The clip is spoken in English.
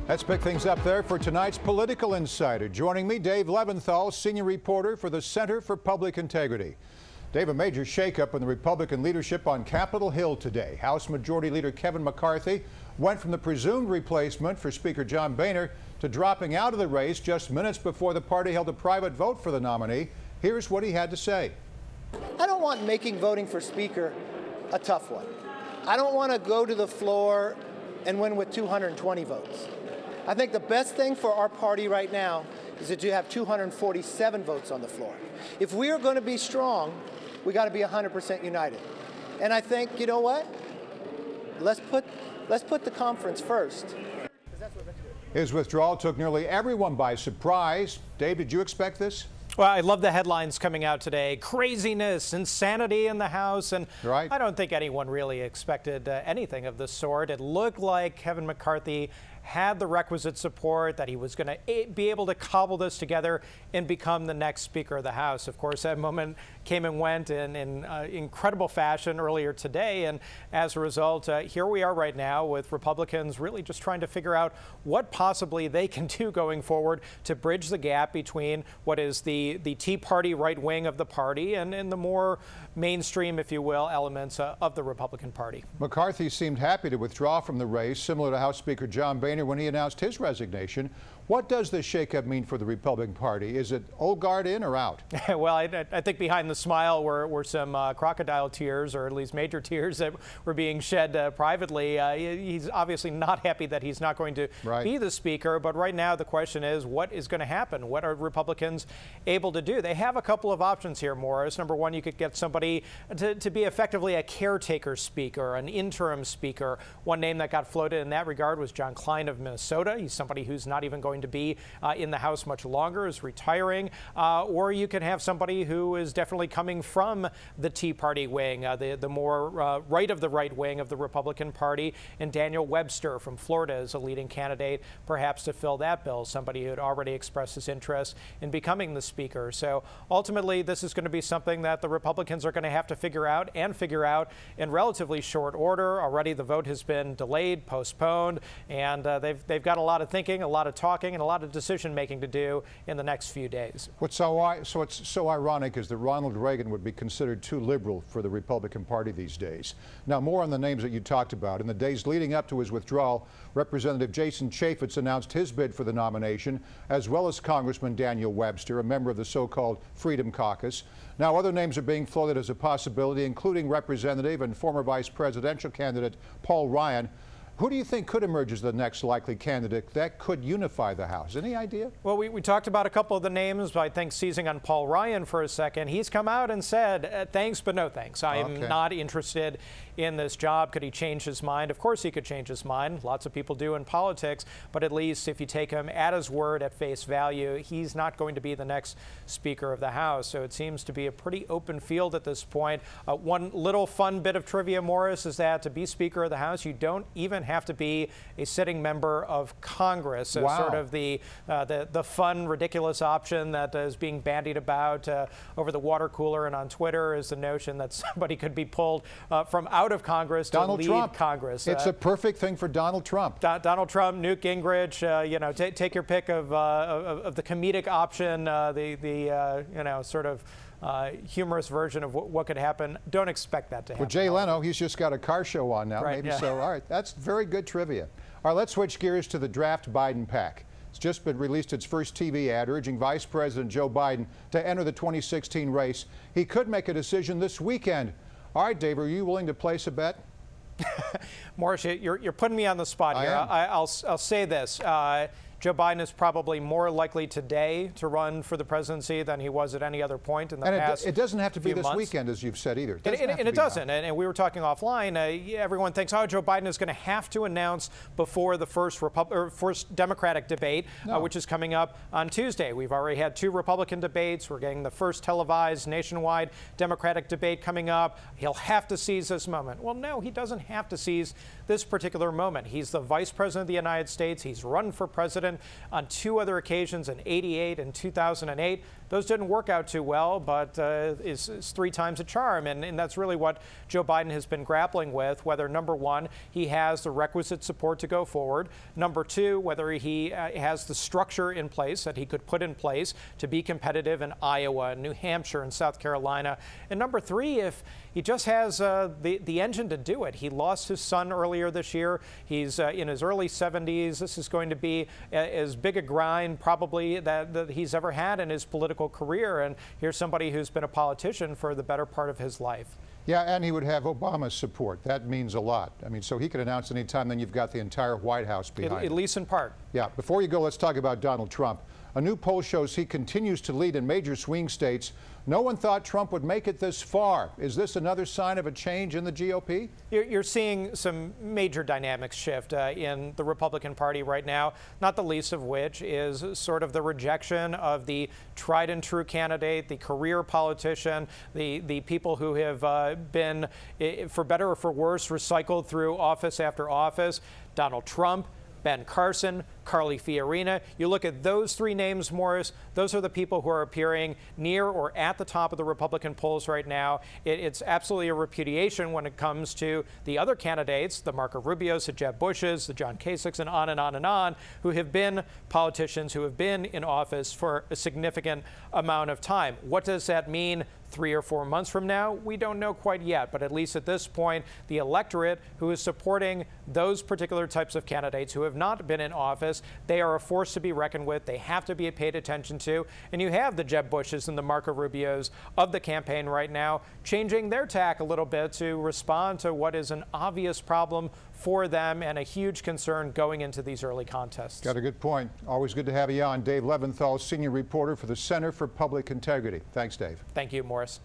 Let's pick things up there for tonight's Political Insider. Joining me, Dave Levinthal, senior reporter for the Center for Public Integrity. Dave, a major shakeup in the Republican leadership on Capitol Hill today. House Majority Leader Kevin McCarthy went from the presumed replacement for Speaker John Boehner to dropping out of the race just minutes before the party held a private vote for the nominee. Here's what he had to say. I don't want making voting for Speaker a tough one. I don't want to go to the floor and win with 220 votes. I think the best thing for our party right now is that you have 247 votes on the floor. If we are going to be strong, we got to be 100% united. And I think, you know what? Let's put the conference first. His withdrawal took nearly everyone by surprise. Dave, did you expect this? Well, I love the headlines coming out today. Craziness, insanity in the House. And right. I don't think anyone really expected anything of the sort. It looked like Kevin McCarthy had the requisite support, that he was going to be able to cobble this together and become the next Speaker of the House. Of course, that moment came and went in incredible fashion earlier today. And as a result, here we are right now with Republicans really just trying to figure out what possibly they can do going forward to bridge the gap between what is the Tea Party right wing of the party and the more mainstream, if you will, elements of the Republican Party. McCarthy seemed happy to withdraw from the race, similar to House Speaker John Boehner when he announced his resignation. What does this shakeup mean for the Republican Party? Is it old guard in or out? Well, I think behind the smile were some crocodile tears, or at least major tears that were being shed privately. He's obviously not happy that he's not going to be the Speaker, but right now the question is, what is going to happen? What are Republicans able to do? They have a couple of options here, Morris. Number one, you could get somebody to be effectively a caretaker Speaker, an interim Speaker. One name that got floated in that regard was John Klein of Minnesota. He's somebody who's not even going to be in the House much longer, is retiring. Or you can have somebody who is definitely coming from the Tea Party wing, the more right of the right wing of the Republican Party, and Daniel Webster from Florida is a leading candidate, perhaps to fill that bill, somebody who had already expressed his interest in becoming the Speaker. So ultimately, this is going to be something that the Republicans are going to have to figure out in relatively short order. Already the vote has been delayed, postponed, and they've got a lot of thinking, a lot of talking, and a lot of decision making to do in the next few days. What's so ironic is that Ronald Reagan would be considered too liberal for the Republican Party these days. Now, more on the names that you talked about. In the days leading up to his withdrawal, Representative Jason Chaffetz announced his bid for the nomination, as well as Congressman Daniel Webster, a member of the so-called Freedom Caucus. Now, other names are being floated as a possibility, including Representative and former vice presidential candidate Paul Ryan. Who do you think could emerge as the next likely candidate that could unify the House? Any idea? Well, we talked about a couple of the names, but I think seizing on Paul Ryan for a second, he's come out and said, thanks, but no thanks. I am not interested in this job. Could he change his mind? Of course he could change his mind. Lots of people do in politics, but at least if you take him at his word at face value, he's not going to be the next Speaker of the House. So it seems to be a pretty open field at this point. One little fun bit of trivia, Morris, is that to be Speaker of the House, you don't even have to be a sitting member of Congress. So sort of the fun, ridiculous option that is being bandied about over the water cooler and on Twitter is the notion that somebody could be pulled from out of Congress to lead Congress. It's a perfect thing for Donald Trump. Donald Trump, Newt Gingrich, take your pick of the comedic option, sort of humorous version of what could happen. Don't expect that to happen. Well, Jay Leno, he's just got a car show on now. So. All right, that's very good trivia. All right, let's switch gears to the draft Biden PAC. It's just been released its first TV ad urging Vice President Joe Biden to enter the 2016 race. He could make a decision this weekend. All right, Dave, are you willing to place a bet? Morris, you're putting me on the spot here. I'll say this. Joe Biden is probably more likely today to run for the presidency than he was at any other point in the past. It doesn't have to be this weekend, as you've said, either. It doesn't. And we were talking offline. Everyone thinks, oh, Joe Biden is going to have to announce before the first Democratic debate, which is coming up on Tuesday. We've already had 2 Republican debates. We're getting the first televised nationwide Democratic debate coming up. He'll have to seize this moment. Well, no, he doesn't have to seize this particular moment. He's the Vice President of the United States. He's run for president president on 2 other occasions in '88 and 2008. Those didn't work out too well, but is 3 times a charm. And that's really what Joe Biden has been grappling with, whether, number 1, he has the requisite support to go forward. Number 2, whether he has the structure in place that he could put in place to be competitive in Iowa, New Hampshire, and South Carolina. And number 3, if he just has the engine to do it. He lost his son earlier this year. He's in his early 70s. This is going to be as big a grind probably that he's ever had in his political career. And here's somebody who's been a politician for the better part of his life. Yeah, and he would have Obama's support. That means a lot. I mean, so he could announce any time, then you've got the entire White House behind him. At least in part. Yeah. Before you go, let's talk about Donald Trump. A new poll shows he continues to lead in major swing states. No one thought Trump would make it this far. Is this another sign of a change in the GOP? You're seeing some major dynamics shift in the Republican Party right now, not the least of which is sort of the rejection of the tried and true candidate, the career politician, the people who have been, for better or for worse, recycled through office after office. Donald Trump, Ben Carson, Carly Fiorina. You look at those 3 names, Morris, those are the people who are appearing near or at the top of the Republican polls right now. It's absolutely a repudiation when it comes to the other candidates, the Marco Rubios, the Jeb Bushes, the John Kasichs, and on and on and on, who have been politicians who have been in office for a significant amount of time. What does that mean 3 or 4 months from now? We don't know quite yet, but at least at this point, the electorate who is supporting those particular types of candidates who have not been in office, they are a force to be reckoned with. They have to be paid attention to. And you have the Jeb Bushes and the Marco Rubios of the campaign right now changing their tack a little bit to respond to what is an obvious problem for them and a huge concern going into these early contests. Got a good point. Always good to have you on. Dave Levinthal, senior reporter for the Center for Public Integrity. Thanks, Dave. Thank you, Morris.